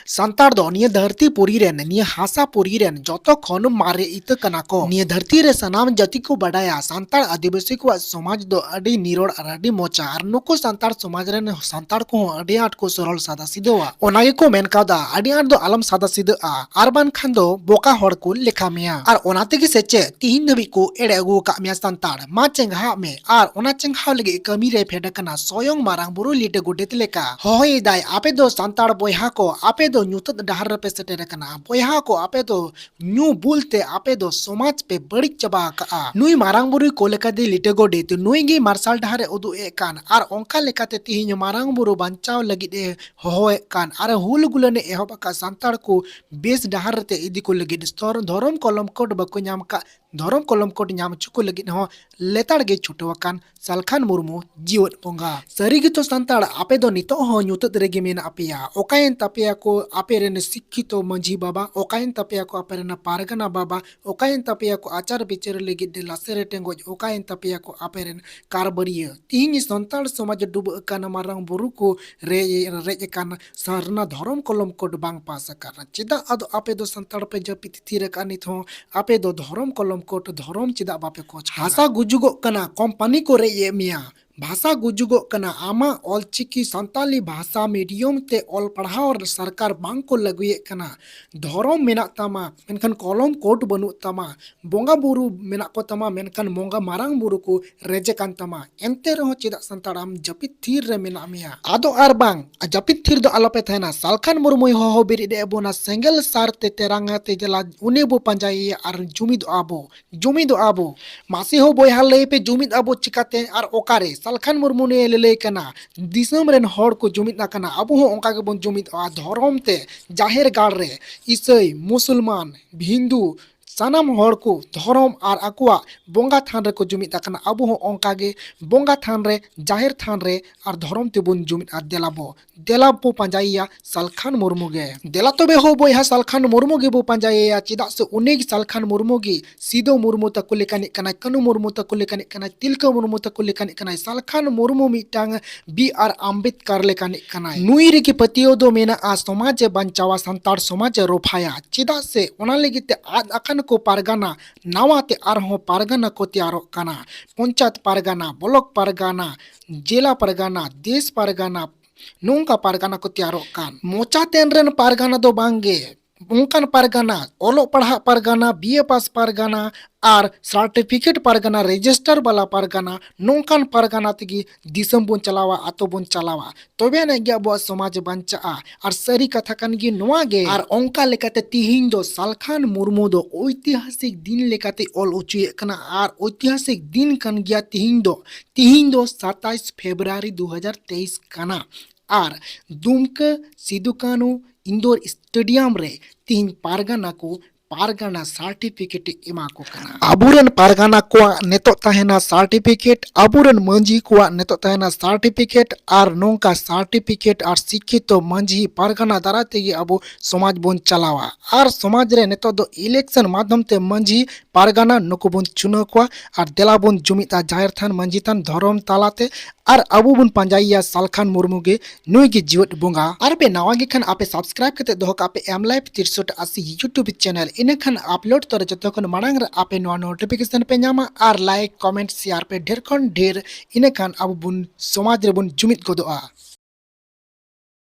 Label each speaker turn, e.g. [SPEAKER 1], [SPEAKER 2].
[SPEAKER 1] संताड़ दो निया धरती पुरी रेन निया हासा पुरी रेन जोतो खन मारे इत कना को निया धरती रे सनाम जाति को बढ़ाया संताड़ आदिवासी को समाज दो अडी निरोड़ अडी मोचा और नुको संताड़ समाज रेन संताड़ को अडी आट को सरल सादा सिदोवा ओनागे को मेन कादा अडी आट दो आलम सादा सिदो आ आरबान खान दो बोका होड़ को लेखा मिया और ओनाते की सेचे तीन धबी को एड़े अगु का मिया संताड़ मा चेंगहा में और ओना चेंगहा लगे कमी रे फेड कना सोयंग मारांग बुरु लीटे गुडेत लेका होय दाय आपे दो संताड़ बोयहा को आपे दो ᱧᱩᱛᱟᱹᱛ ᱰᱟᱦᱟᱨ ᱨᱮᱯᱮ ᱥᱮᱴᱮᱨ ᱟᱠᱟᱱᱟ ᱵᱚᱭᱦᱟ ᱠᱚ ᱟᱯᱮ ᱫᱚ ᱧᱩ ᱵᱩᱞᱛᱮ ᱟᱯᱮ ᱫᱚ ᱥᱚᱢᱟᱡᱽ ᱯᱮ ᱵᱟᱹᱲᱤᱡ ᱪᱟᱵᱟ ᱟᱠᱟᱜᱼᱟ ᱱᱩᱭ ᱢᱟᱨᱟᱝ ᱵᱩᱨᱩ ᱠᱚ ᱞᱮᱠᱟᱛᱮ ᱞᱤᱴᱟᱹ ᱜᱚᱰᱮᱛ ᱱᱩᱭ ᱜᱮ ᱢᱟᱨᱥᱟᱞ ᱰᱟᱦᱟᱨ ᱮ ᱩᱫᱩᱜ ᱮ ᱠᱟᱱ ᱟᱨ ᱚᱱᱠᱟ ᱞᱮᱠᱟᱛᱮ ᱛᱤᱦᱤᱧ ᱢᱟᱨᱟᱝ ᱵᱩᱨᱩ ᱵᱟᱧᱪᱟᱣ ᱞᱟᱹᱜᱤᱫ ᱮ ᱦᱚᱦᱚᱭᱮ ᱠᱟᱱ ᱟᱨ ᱦᱩᱞ ᱜᱩᱞᱟᱹᱱ ᱮ ᱮᱦᱚᱵ ᱟᱠᱟᱫ ᱥᱟᱱᱛᱟᱲ ᱠᱚ ᱵᱮᱥ ᱰᱟᱦᱟᱨ ᱨᱮ ᱤᱫᱤ ᱠᱚ ᱞᱟᱹᱜᱤᱫ ᱫᱷᱚᱨᱚᱢ ᱠᱚᱞᱚᱢ ᱠᱳᱰ ᱵᱟᱠᱚ ᱧᱟᱢ ᱟᱠᱟᱫ धरम कलम कोट नाम चुको लगित हो लेताड़ गे छुटवाकान सालखान मुर्मू जीवन बोंगा सरीगे तो संताड़ आपे दो नितो हो ᱧᱩᱛᱟᱹᱛ रेगे मेन आपेया ओकायन तापेया को आपे रेन शिक्षित मंझी बाबा ओकायन तापेया को आपे रेन पारगना बाबा ओकायन तापेया को आचार विचार लगित दे लासेरे टेंगोज ओकायन तापेया को आपे रेन कारबरिया तिहिनी संताड़ समाज डुब कान मारांग बुरु को रेज कान सरना धरम कलम कोट बांग पास कान चेदा अदो आपे दो संताड़ पे जपित थीर कानित हो आपे दो धरम कलम कोट धरम चेदा बापे कोच भाषा गुजुगो कना कंपनी को रे ये मिया भाषा गुजुगो कना आमा ऑलचिकी संताली भाषा मीडियम ते ऑल पढ़ाओ और सरकार बांग को लगुए कना धरम मेना तमा मेनखान कलम कोट बनु तमा बोंगा बुरु मेना को तमा मेनखान मोंगा मारांग बुरु को रेजे कान तमा एंते रहो चेदा संताड़ आम जपित थीर रे मेना मिया आदो आर बांग जपित थीर दो आलोपे थेना सालखान मुर्मु हो बिरि दे बोना सेंगल सारते तेरांगा ते जला उने बो पंजाई आर जुमिद आबो मासी हो बोयहा लई पे जुमिद आबो चिकाते आर ओकारे सालखान मुर्मू ने ले कना दिसम रेन होड़ को जुमिद ना कना अबो हो ओंका के बन जुमिद आ धर्म ते जाहिर गाड़ रे ईसाई मुसलमान हिंदू सानाम होड़ को धर्म और आकुआ बोंगा थान रे को जुमिद आकना अबो हो ओंका गे बोंगा थान रे जाहिर थान रे और धर्म ते बन जुमिद आ देलाबो पंजाइया सालखान मुर्मू गे देला तबे हो बोयहा सालखान मुर्मू गे बो पंजाइया चिदा से उनेग सालखान मुर्मू गे सीदो मुर्मू तको लेकानि कना कनु मुर्मू तको लेकानि कना तिलका मुर्मू तको लेकानि कना सालखान मुर्मू मिटांग बी आर अम्बेडकर लेकानि कना नुई रे की पतियो दो मेना आ समाज बंचावा संताड़ समाज रोफाया चिदा से ओना लगिते आज अकन को पारगाना नावाते आरहो पारगाना को तैयार काना पंचायत पारगाना ब्लॉक पारगाना जिला पारगाना देश पारगाना नोंका पारगाना को तैयार कान मोचा तेन रेन पारगाना दो बांगे उनकान पारगाना ओलो पढ़ा पारगाना बीए पास पारगाना और सर्टिफिकेट पारगाना रजिस्टर वाला पारगाना नोंकान पारगाना तगी दिसम बन चलावा आतो बन चलावा तबे न गया बो समाज बंचा और सरी कथा कान गी नोआ गे और ओंका लेकाते तिहिन दो सालखान मुर्मू दो ऐतिहासिक दिन लेकाते ओल उचुए कना और ऐतिहासिक दिन कान गया तिहिन दो 27 फरवरी 2023 काना और दुमका सिदु कानू इंदौर स्टेडियम रे तीन पारगाना को पारगाना सर्टिफिकेट एमा को कना अबुरन पारगाना को नेतो तहेना सर्टिफिकेट अबुरन मंजी को नेतो तहेना सर्टिफिकेट और नोंका सर्टिफिकेट और शिक्षित मंजी पारगाना दाराते गे अबो समाज बन चलावा और समाज रे नेतो दो इलेक्शन माध्यम ते मंजी पारगाना नुको बन चुनाव को और देला बन जुमिता जाहिर थान मंजी थान धर्म तालाते और अबु बन पंजाइया सालखान मुर्मू गे नुई गे जीवत बोंगा और पे नवा गे खान आपे सब्सक्राइब कते दोह का पे एम लाइव 380 यूट्यूब चैनल इन खान अपलोड तोरे जतो खन मांग रे आपे नवा नोटिफिकेशन पे नामा और लाइक कमेंट शेयर पे ढेर खन ढेर इन खान अब बुन समाज रे बुन जुमित गोदोआ।